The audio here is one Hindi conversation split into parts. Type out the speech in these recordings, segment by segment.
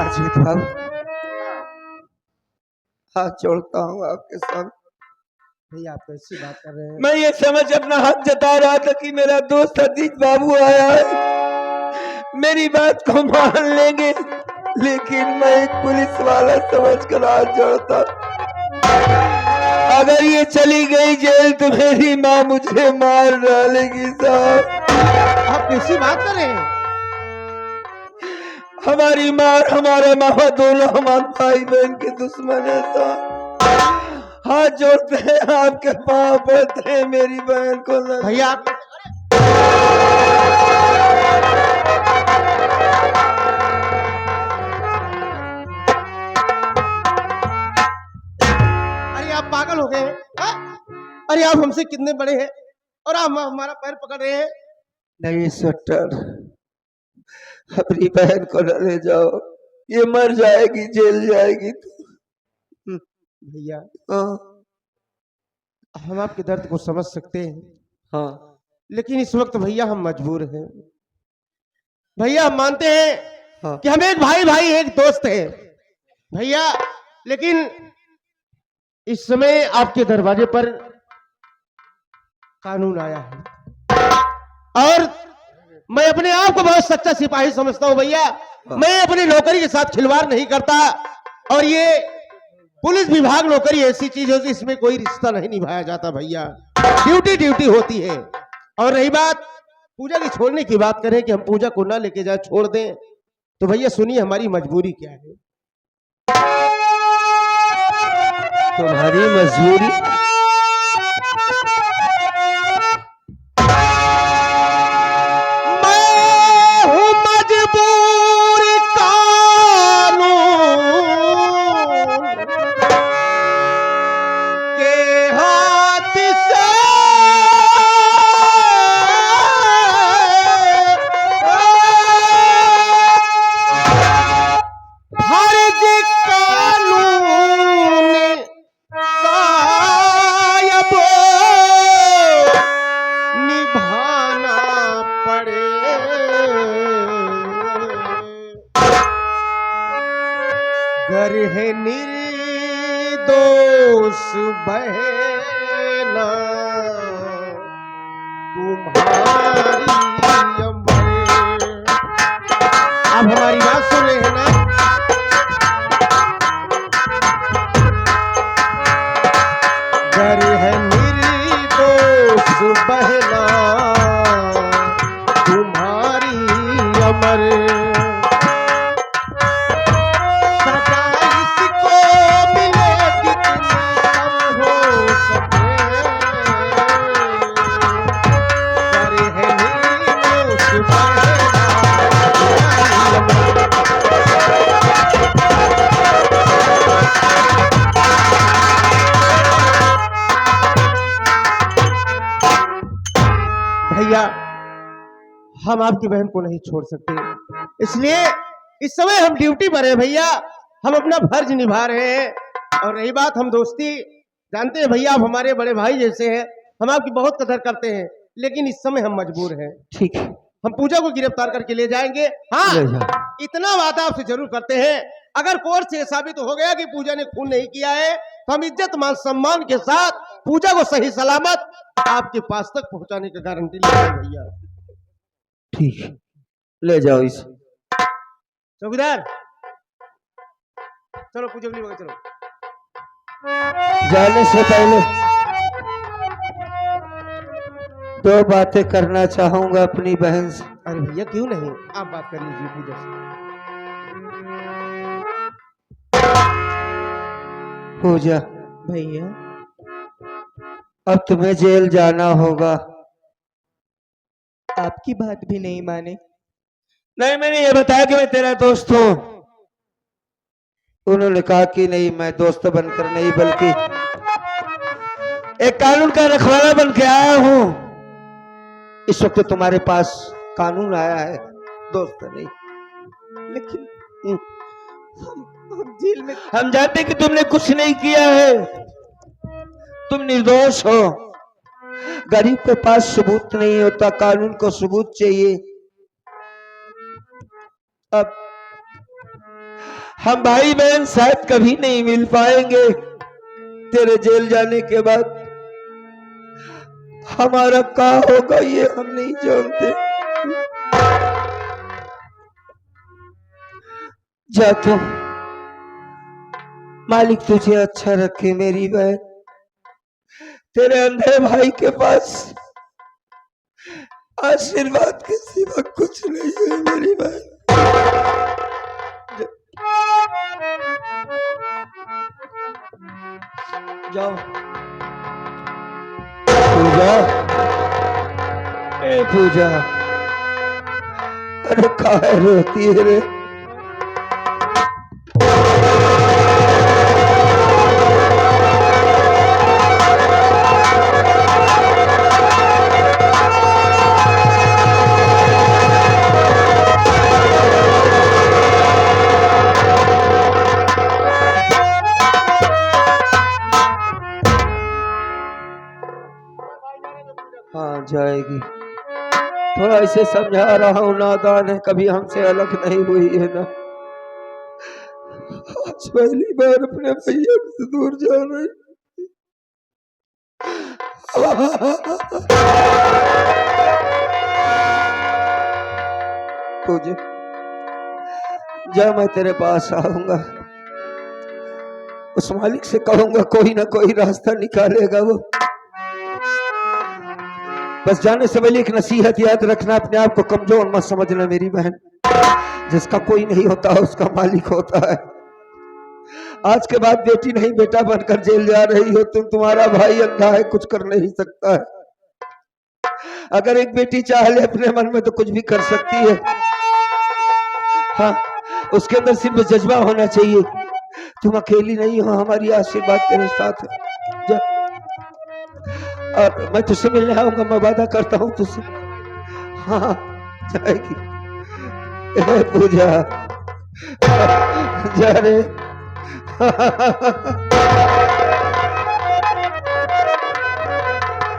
अजीत बाबू, हाथ जोड़ता हूँ आपके सामने। भैया आप कैसी बात कर रहे हैं? मैं ये समझ अपना हाथ जता रहा था कि मेरा दोस्त अजीत बाबू आया है, मेरी बात को मान लेंगे, लेकिन मैं एक पुलिस वाला समझकर हाथ जोड़ता। अगर ये चली गई जेल तो मेरी माँ मुझे मार डालेगी साहब। आप कैसी बात कर रहे हैं? हमारी माँ और हमारा मामा दोनों हमारे भाई बहन के दुश्मन है साहब। हाथ जोड़ते हैं, आपके पाँव पड़ते हैं, मेरी बहन को न। भैया आप अरे आप पागल हो गए हैं? अरे आप हमसे कितने बड़े हैं और आप हमारा पैर पकड़ रहे हैं? नहीं इंस्पेक्टर, अपनी बहन को न ले जाओ, ये मर जाएगी, जेल जाएगी तो। भैया हाँ हम आपके दर्द को समझ सकते हैं, हाँ लेकिन इस वक्त भैया हम मजबूर हैं। भैया हम मानते हैं हाँ। कि हम एक भाई भाई एक दोस्त हैं भैया, लेकिन इस समय आपके दरवाजे पर कानून आया है और मैं अपने आप को बहुत सच्चा सिपाही समझता हूं भैया। मैं अपनी नौकरी के साथ खिलवाड़ नहीं करता और ये पुलिस विभाग नौकरी ऐसी चीज है इसमें कोई रिश्ता नहीं निभाया जाता भैया, ड्यूटी ड्यूटी होती है। और रही बात पूजा की छोड़ने की बात करें कि हम पूजा को ना लेके जाए छोड़ दें, तो भैया सुनिए हमारी मजबूरी क्या है। तुम्हारी मजबूरी? मैं हूं मजबूर कानून के हाथ से, फर्ज कानून सायब निभाना पड़े। घर है निर्दोष बहना तुम्हारी अमर। आप हमारी बात सुन रहे हैं ना? घर है निर्दोष बहना तुम्हारी अमर। सजा इसको मिले जितनी कम हो सके। घर है निर्दोष बहना तुम्हारी अमर। भैया हम आपकी बहन को नहीं छोड़ सकते, इसलिए इस समय हम ड्यूटी पर हैं भैया, हम अपना फर्ज निभा रहे हैं। और रही बात हम दोस्ती, जानते हैं भैया आप हमारे बड़े भाई जैसे हैं, हम आपकी बहुत कदर करते हैं, लेकिन इस समय हम मजबूर हैं। ठीक है, हम पूजा को गिरफ्तार करके ले जाएंगे। हाँ इतना वादा आपसे जरूर करते हैं, अगर कोर्ट से साबित हो गया कि पूजा ने खून नहीं किया है तो हम इज्जत मान सम्मान के साथ पूजा को सही सलामत आपके पास तक पहुंचाने की गारंटी लेंगे भैया। ठीक है, ले जाओ इसे। चौकीदार चलो पूजा के लिए चलो। जाने से पहले दो बातें करना चाहूंगा अपनी बहन से। अरे भैया क्यों नहीं, आप बात कर लीजिए पूजा से। पूजा भैया अब तुम्हें जेल जाना होगा। आपकी बात भी नहीं माने। नहीं, मैंने ये बताया कि मैं तेरा दोस्त हूँ। उन्होंने कहा कि नहीं, मैं दोस्त बनकर नहीं बल्कि एक कानून का रखवाला बन के आया हूँ। इस वक्त तुम्हारे पास कानून आया है, दोस्त नहीं। लेकिन हम जेल में, हम जानते कि तुमने कुछ नहीं किया है, तुम निर्दोष हो। गरीब के पास सबूत नहीं होता, कानून को सबूत चाहिए। अब हम भाई बहन शायद कभी नहीं मिल पाएंगे। तेरे जेल जाने के बाद हमारा क्या होगा ये हम नहीं जानते। जा तू, मालिक तुझे अच्छा रखे मेरी बहन। तेरे अंधे भाई के पास आशीर्वाद के सिवा कुछ नहीं है मेरी बहन। जाओ पूजा, ए पूजा, अरे काहे रोती है रे? हाँ जाएगी। थोड़ा इसे समझा रहा हूँ, नादान है, कभी हमसे अलग नहीं हुई है ना। आज पहली बार अपने भैया से दूर जा रही। तुझे जा, मैं तेरे पास आऊंगा, उस मालिक से कहूंगा कोई ना कोई रास्ता निकालेगा वो। बस जाने से पहले एक नसीहत याद रखना, अपने आप को कमजोर मत समझना मेरी बहन। जिसका कोई नहीं होता उसका मालिक होता है। आज के बाद बेटी नहीं बेटा बनकर जेल जा रही हो तुम। तुम्हारा भाई अंधा है, कुछ कर नहीं सकता है। अगर एक बेटी चाह ले अपने मन में तो कुछ भी कर सकती है। हाँ, उसके अंदर सिर्फ जज्बा होना चाहिए। तुम अकेली नहीं हो, हमारी आशीर्वाद तेरे साथ है। जा, और मैं तुझसे मिलने आऊंगा, मैं वादा करता हूं तुझसे। हाँ जाएगी। पूजा जा रे।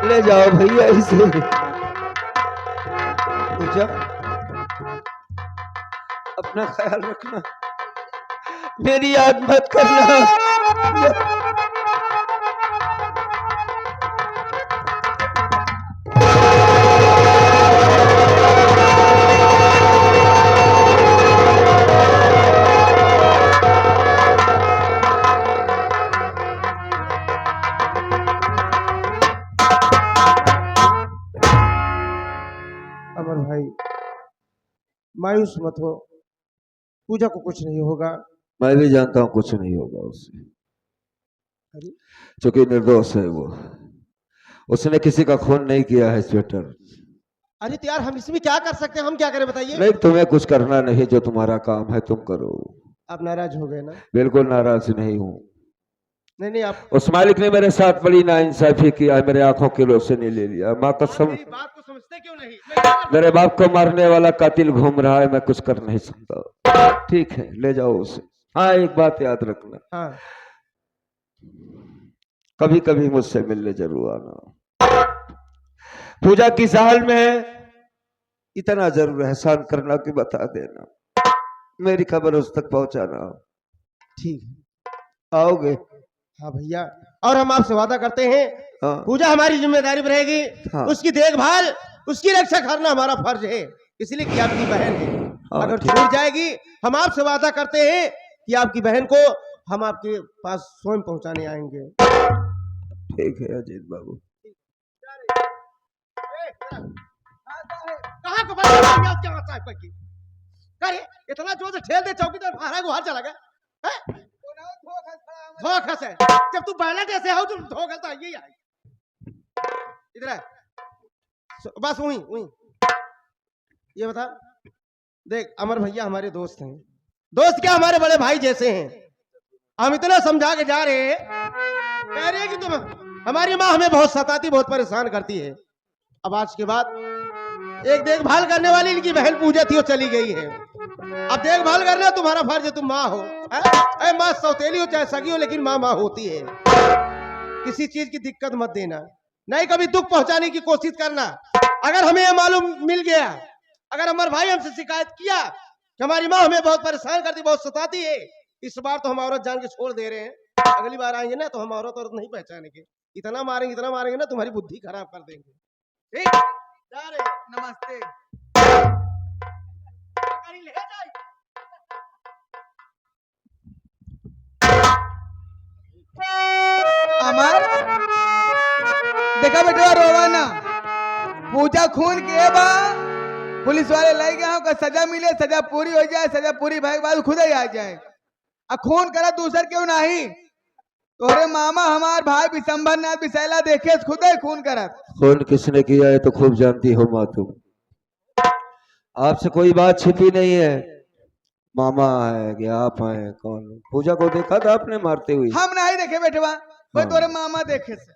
ले जाओ भैया इसे। पूजा अपना ख्याल रखना, मेरी याद मत करना। अमर भाई मायूस मत हो, पूजा को कुछ नहीं होगा। मैं भी जानता हूँ कुछ नहीं होगा उससे, अरे क्योंकि निर्दोष है वो। उसने किसी का खून नहीं किया है इंस्पेक्टर। अरे तो यार हम इसमें क्या कर सकते हैं, हम क्या करें बताइए। नहीं, तुम्हें कुछ करना नहीं, जो तुम्हारा काम है तुम करो। आप नाराज हो गए ना? बिल्कुल नाराज नहीं हूँ। नहीं नहीं, आप उस मालिक ने मेरे साथ बड़ी नाइंसाफी किया है, मेरे आंखों की रोशनी ने ले लिया। माँ कसम, मेरी बात को समझते क्यों नहीं? मैं क्या कर मेरे बाप को मारने वाला कातिल घूम रहा है, मैं कुछ कर नहीं सकता। ठीक है ले जाओ उसे। हाँ एक बात याद रखना, सकता? हाँ कभी कभी मुझसे मिलने जरूर आना। पूजा की साल में इतना जरूर एहसान करना कि बता देना, मेरी खबर उस तक पहुंचाना। ठीक है। आओगे? हाँ भैया, और हम आपसे वादा करते हैं हाँ पूजा हमारी जिम्मेदारी में रहेगी। हाँ। उसकी देखभाल, उसकी रक्षा करना हमारा फर्ज है, इसलिए कि आपकी बहन है। हाँ, अगर ठीक। छूट जाएगी, हम आपसे वादा करते हैं कि आपकी बहन को हम आपके पास स्वयं पहुंचाने आएंगे। ठीक है अजीत बाबू। कहाँ को बात कर रही है? क्या आता है पक्की? अरे इतना जोर से ठेल दे, चौकीदार भारा को हाथ चला गया है? धोखस है। जब तू बैलेट ऐसे हो तो धोखस तो यही है। इधर है बस वही वही। ये बता देख, अमर भैया हमारे दोस्त हैं, दोस्त क्या हमारे बड़े भाई जैसे हैं। हम इतना समझा के जा रहे हैं, कह रहे हैं कि तुम, हमारी माँ हमें बहुत सताती, बहुत परेशान करती है। अब आज के बाद एक देखभाल करने वाली इनकी बहन पूजा थी, वो चली गई है। अब देखभाल करना तुम्हारा फर्ज है, तुम माँ हो। अरे माँ सौतेली हो चाहे सगी हो, लेकिन माँ माँ होती है। किसी चीज की दिक्कत मत देना, नहीं कभी दुख पहुंचाने की कोशिश करना। अगर हमें यह मालूम मिल गया, अगर हमारे भाई हमसे शिकायत किया कि हमारी माँ हमें बहुत परेशान करती, बहुत सताती है, इस बार तो हम औरत जान के छोड़ दे रहे हैं, अगली बार आएंगे ना तो हम औरत औरत नहीं पहचानेंगे। इतना मारेंगे ना तुम्हारी बुद्धि खराब कर देंगे। ठीक, जा रहे हैं। नमस्ते। गाड़ी ले जाए। अमर देखा बेटा रोवा ना, पूजा खून के बा पुलिस वाले ले गए हो का सजा मिले, सजा पूरी हो जाए, सजा पूरी भाई बाद खुद ही आ जाए। आ खून करा दूसर क्यों नहीं, तोरे मामा हमार भाई विशंभर नाथ विशैला देखे खुद ही खून करा। खून किसने किया है तो खूब जानती हो माँ तुम। आपसे कोई बात छिपी नहीं है। मामा है कि आप हैं, कौन? पूजा को देखा था आपने मारते हुए? हम नहीं देखे बेटवा, वो हाँ। तोरे मामा देखे से।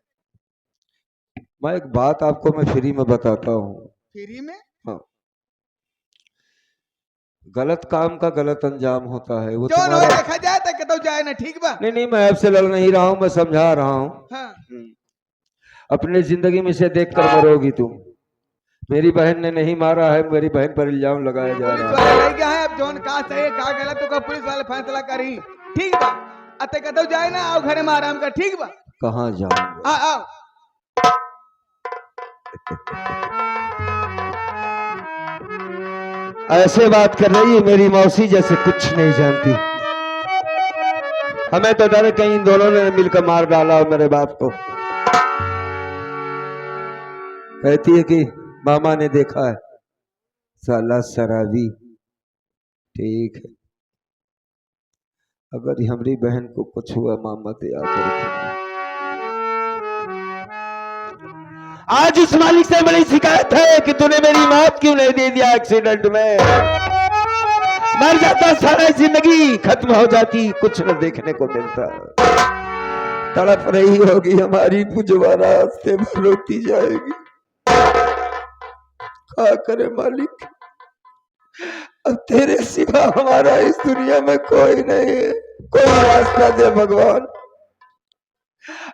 मैं एक बात आपको मैं फ्री में बताता हूँ। फ्री में? हाँ, गलत काम का गलत अंजाम होता है। वो जो न तुम्हारा देखा जाए तो कहता जाए ना, ठीक बा। नहीं, मैं आपसे लड़ नहीं रहा हूँ, मैं समझा रहा हूँ। हाँ। अपने जिंदगी में से देख कर मरोगी तुम। मेरी बहन ने नहीं मारा है, मेरी बहन पर इल्जाम लगाया जा पुलिस रहा वाले है। ले गया है, अब जोन का सही है का गलत तो का पुलिस वाले फैसला करी। ठीक बा, अते कहता जाए ना, आओ घरे में आराम कर। ठीक बा, कहाँ जाऊंगा? आओ। ऐसे बात कर रही है मेरी मौसी जैसे कुछ नहीं जानती। हमें तो डर कहीं इन दोनों ने मिलकर मार डाला हो मेरे बाप को। कहती है कि मामा ने देखा है, साला शराबी। ठीक है, अगर हमारी बहन को कुछ हुआ मामा तो याद रखना। आज उस मालिक से बड़ी शिकायत है कि तूने मेरी मौत क्यों नहीं दे दिया एक्सीडेंट में। मर जाता, सारा जिंदगी खत्म हो जाती, कुछ न देखने को मिलता। तड़प रही होगी हमारी पुजवा, रास्ते में रोती जाएगी। क्या करे मालिक, अब तेरे सिवा हमारा इस दुनिया में कोई नहीं है। कोई रास्ता दे भगवान।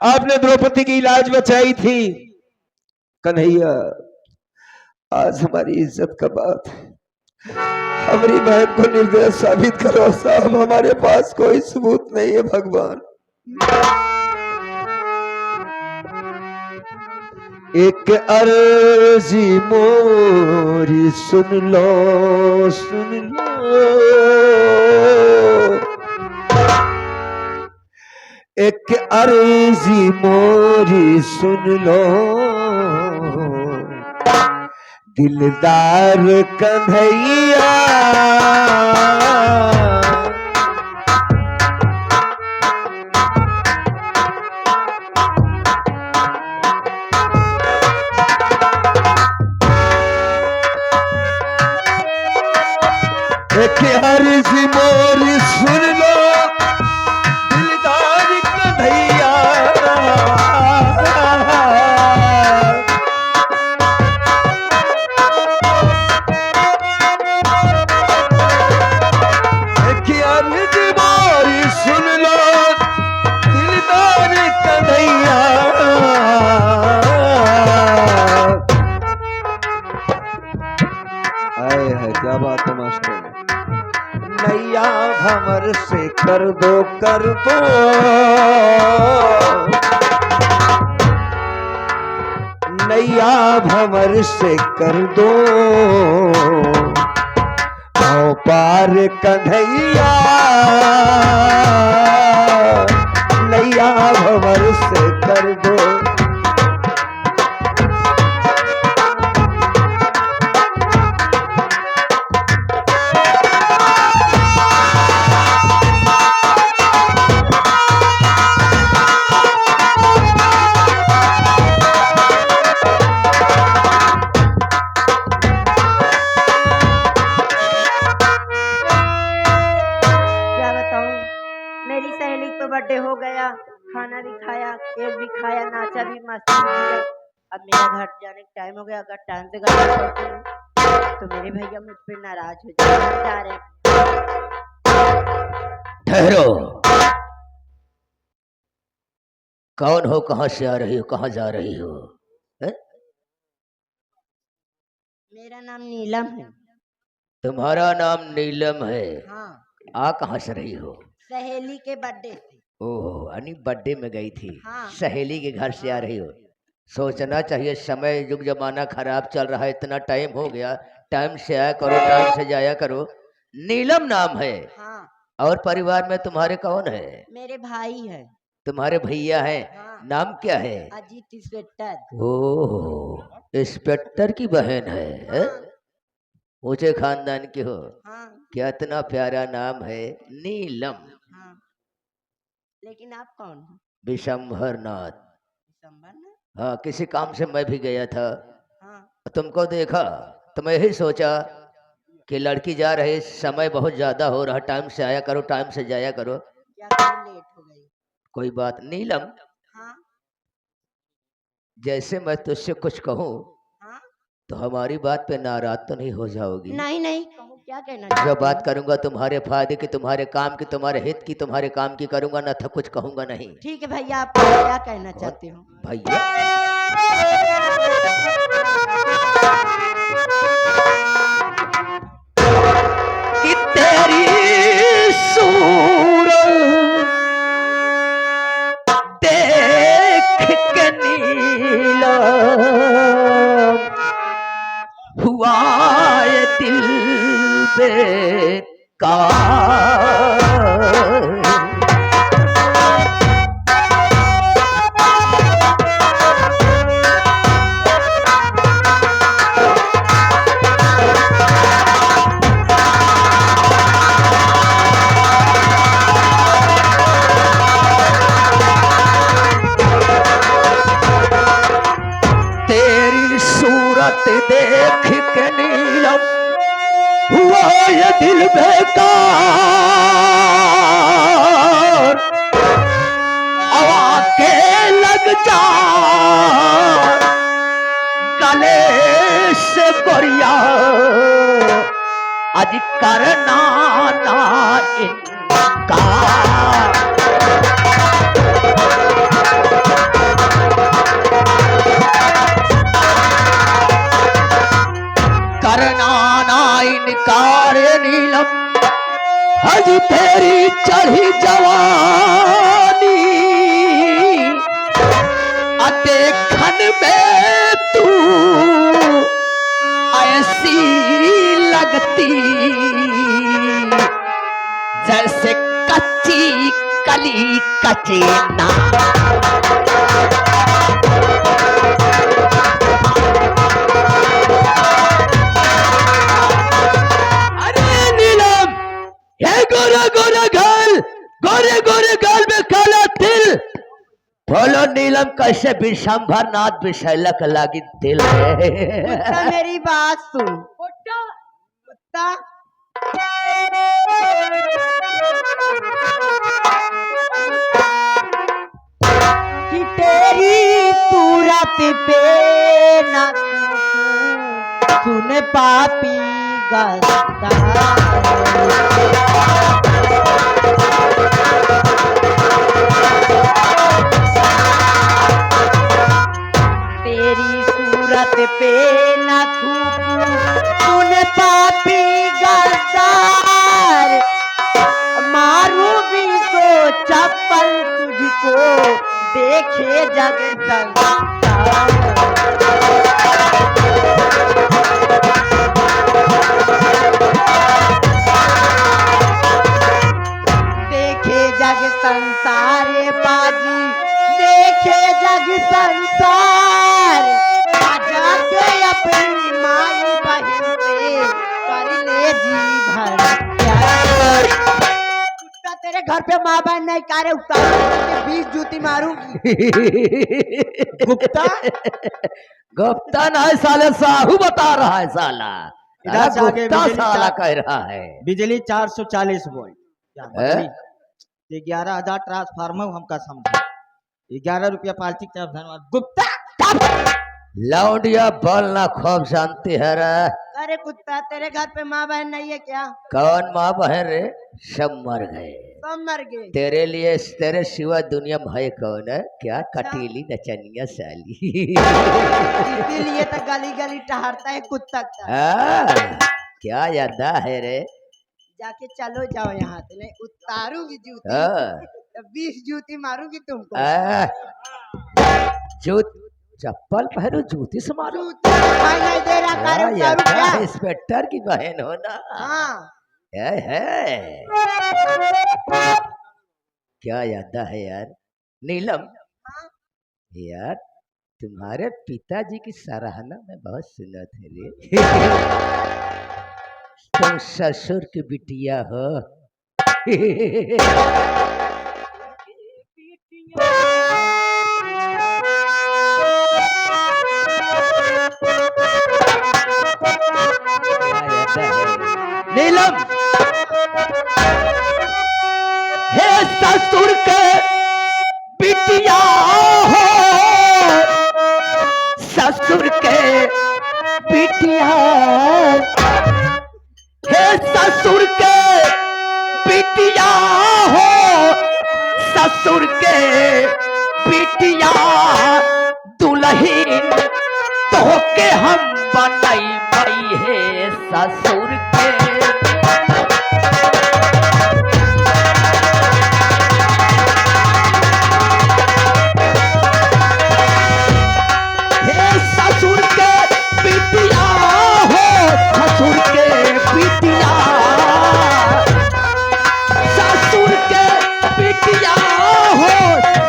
आपने द्रौपदी की इलाज बचाई थी कन्हैया, आज हमारी इज्जत का बात है। हमारी बहन को निर्दोष साबित करो साहब, हमारे पास कोई सबूत नहीं है भगवान। एक अर्जी मोरी सुन लो, सुन लो। एक अर्जी मोरी सुन लो, दिलदार कन्हैया। एक अर्जी मोरी सुन लो, दिलदार कन्हैया। एक अर्जी मोरी सुन लो, दिलदार कन्हैया। आए है, क्या बात है मास्टर। नैया भंवर से कर दो, कर दो। नैया भंवर से कर दो, आओ पार कन्हैया। नैया भंवर से कर दो। क्या बताऊं, मेरी सहेली तो बर्थडे हो गया, खाना भी खाया, केक भी खाया, नाचा भी, मस्ती भी किया। अब मेरा घर जाने का टाइम हो गया। अगर टाइम से घर नहीं पहुंची तो मेरे भैया मुझ पर नाराज हो जाए। हम जा रहे हैं। ठहरो, कौन हो, कहां से आ रही हो, कहां जा रही हो? है? मेरा नाम नीलम है। तुम्हारा नाम नीलम है? हाँ। आ कहां से रही हो? सहेली के बर्थडे से। ओह यानी बर्थडे में गई थी। हाँ। सहेली के घर से आ रही हो। सोचना चाहिए, समय युग जमाना खराब चल रहा है, इतना टाइम हो गया, टाइम से आया करो, टाइम से जाया करो। नीलम नाम है। हाँ। और परिवार में तुम्हारे कौन है? मेरे भाई है। तुम्हारे भैया हैं। हाँ। नाम क्या है? अजीत इंस्पेक्टर। ओह इंस्पेक्टर की बहन है, हैं? ऊंचे खानदान की हो। हाँ। क्या इतना प्यारा नाम है, नीलम। हाँ। लेकिन आप कौन हो? विशंभर नाथ। दिसंबर ना? हाँ, किसी काम से मैं भी गया था, हाँ। तुमको देखा तो मैं यही सोचा कि लड़की जा रही, समय बहुत ज्यादा हो रहा, टाइम से आया करो, टाइम से जाया करो। क्या करूं, लेट हो गई। कोई बात नीलम, हाँ। जैसे मैं तुझसे कुछ कहूँ हाँ। तो हमारी बात पे नाराज तो नहीं हो जाओगी? नहीं नहीं, कहूं, क्या कहना जो चाहते बात हो? करूंगा तुम्हारे फायदे की, तुम्हारे काम की, तुम्हारे हित की, तुम्हारे काम की करूंगा, ना था कुछ कहूंगा नहीं। ठीक है भैया, आप क्या कहना चाहते हो? भैया कि तेरी सूरत देख के नीलम हुआ ये दिल बेकार। तेरी सूरत देख के नीलम हुआ ये दिल बेकार। हवा के लग जा गले से गोरिया, आज करना ना इनकार। करना ना इनकार नीलम, हज तेरी चढ़ी जवानी, देखन में तू ऐसी लगती जैसे कच्ची कली कचे ना। गोरे गोरे गाल में काला तिल, बोलो नीलम कैसे विशंभर नाथ विशैलक लागी दिल है। कुत्ता मेरी बात सुन। कुत्ता कि तेरी सूरत पे ना सुन पापी गस्ता, तेरी सूरत पे न थूकूं सुन पापी गद्दार, मारूं भी तो चप्पल तुझको देखे जग संसार। देखे जग संसारे बाजी, देखे जग संसार, आजा के अपनी माई बहन से कर ले जी भर प्यार। कुत्ता तेरे घर पे माँ बहन नहीं कारे उतार 20 जूती मारूंगी। गुप्ता गुप्ता ना है साले, साहू बता रहा है साला। इधर से आगे गुप्ता बिजली साला चार- कह रहा है। बिजली 440 वोल्ट। है? 11,000 ट्रांसफार्मर हमका समझा, 11 रुपया पाल्टी धन्यवाद। गुप्ता लौंडिया बोलना खूब जानती है रे। अरे कुत्ता तेरे घर पे माँ बहन नहीं है क्या? कौन माँ बहन रे? सब मर गए। सब मर गए। तेरे लिए, तेरे सिवा दुनिया में है कौन है? क्या कटीली नचनिया साली। इसीलिए तो गली गली टहरता है कुत्ता का। हाँ, क्या यादा है रे? जाके चलो जाओ यहाँ से, नहीं उतारूंगी जूती हाँ। तो 20 जूती मारूंगी तुमको। आ, जूत चप्पल पहनो जूती से मारो। जूती दिखाई नहीं दे रहा, क्या करे उतारू यादा क्या? इंस्पेक्टर की बहन हो ना। हाँ है क्या यादा है यार। नीलम, यार तुम्हारे पिताजी की सराहना में बहुत सुना थे रे। तुम ससुर की बिटिया हो। नीलम, हे ससुर के बिटिया हो, ससुर के बिटिया, हे ससुर के बिटिया हो, ससुर के बिटिया, दुल्हन तो के हम बनाई बई है ससुर के। हे ससुर के बिटिया हो, ससुर के बिटिया, ससुर के बिटिया हो,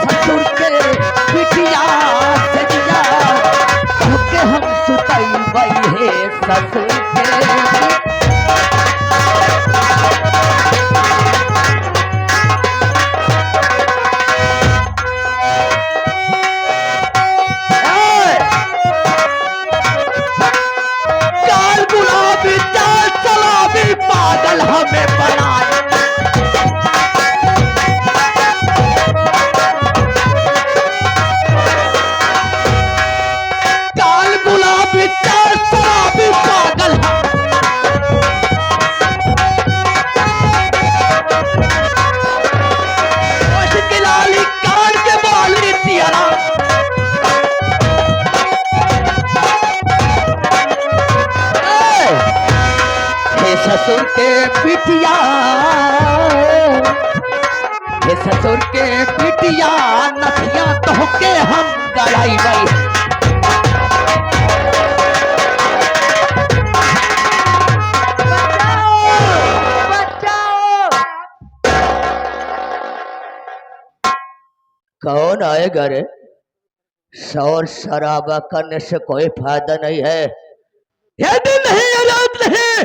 ससुर के बिटिया, सजिया के हम सुतई बई है ससुर के। चाल गुलाबी चाल सलाबी पागल हमें बनाए। चाल गुलाबी चाल सलाबी पागल लाली कान के बाल तियारा। हे ससुर के बिटिया, हे ससुर के बिटिया, नथिया तो के हम गड़ाई गई। कौन आएगा रे? शोर शराबा करने से कोई फायदा नहीं है। ये दिन नहीं, ये रात नहीं,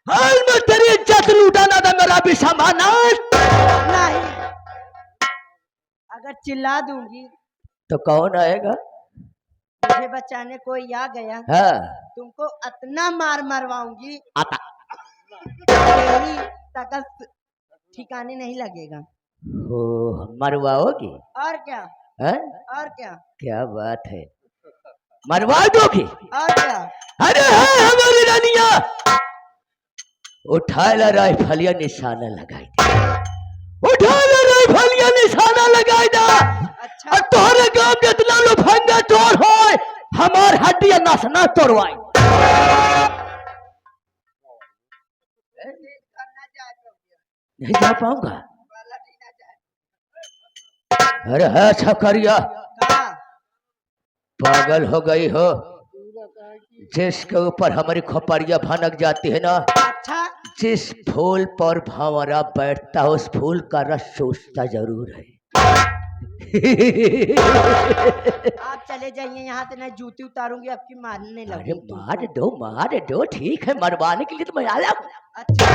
हाल में तेरी इज्जत लूटाना था मेरा भी सामान। नहीं, अगर चिल्ला दूंगी तो कौन आएगा? मुझे बचाने कोई आ गया, हाँ तुमको इतना मार मरवाऊंगी आता। तेरी ताकत ठिकाने नहीं लगेगा। ओ मरवाओगी? और क्या, है? और क्या, क्या बात है, मरवा दोगी? और क्या। अरे है हमारी रानिया, उठा ला राइफलिया निशाना लगाई दे, उठा ला राइफलिया निशाना लगाई दे। अच्छा और तोहरे गांव के इतना लफंगा चोर हो, हमार हड्डिया नसना तोड़वाई। नहीं जा पाऊंगा। अरे है छकरिया, कहा? पागल हो गई हो? जिसके ऊपर हमारी खोपड़िया भनक जाती है ना, अच्छा जिस फूल पर भंवरा बैठता है उस फूल का रस चूसता जरूर है। आप चले जाइए यहाँ से, नहीं जूती उतारूंगी आपकी, मारने अरे लगी। मार दो, ठीक है, मरवाने के लिए तो मैं आया हूं। अच्छा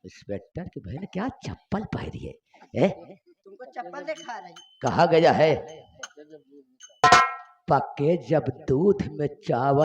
इंस्पेक्टर की बहन क्या चप्पल पहनी है? तुमको चप्पल दिखा रही। कहा गया है पके जब दूध में चावल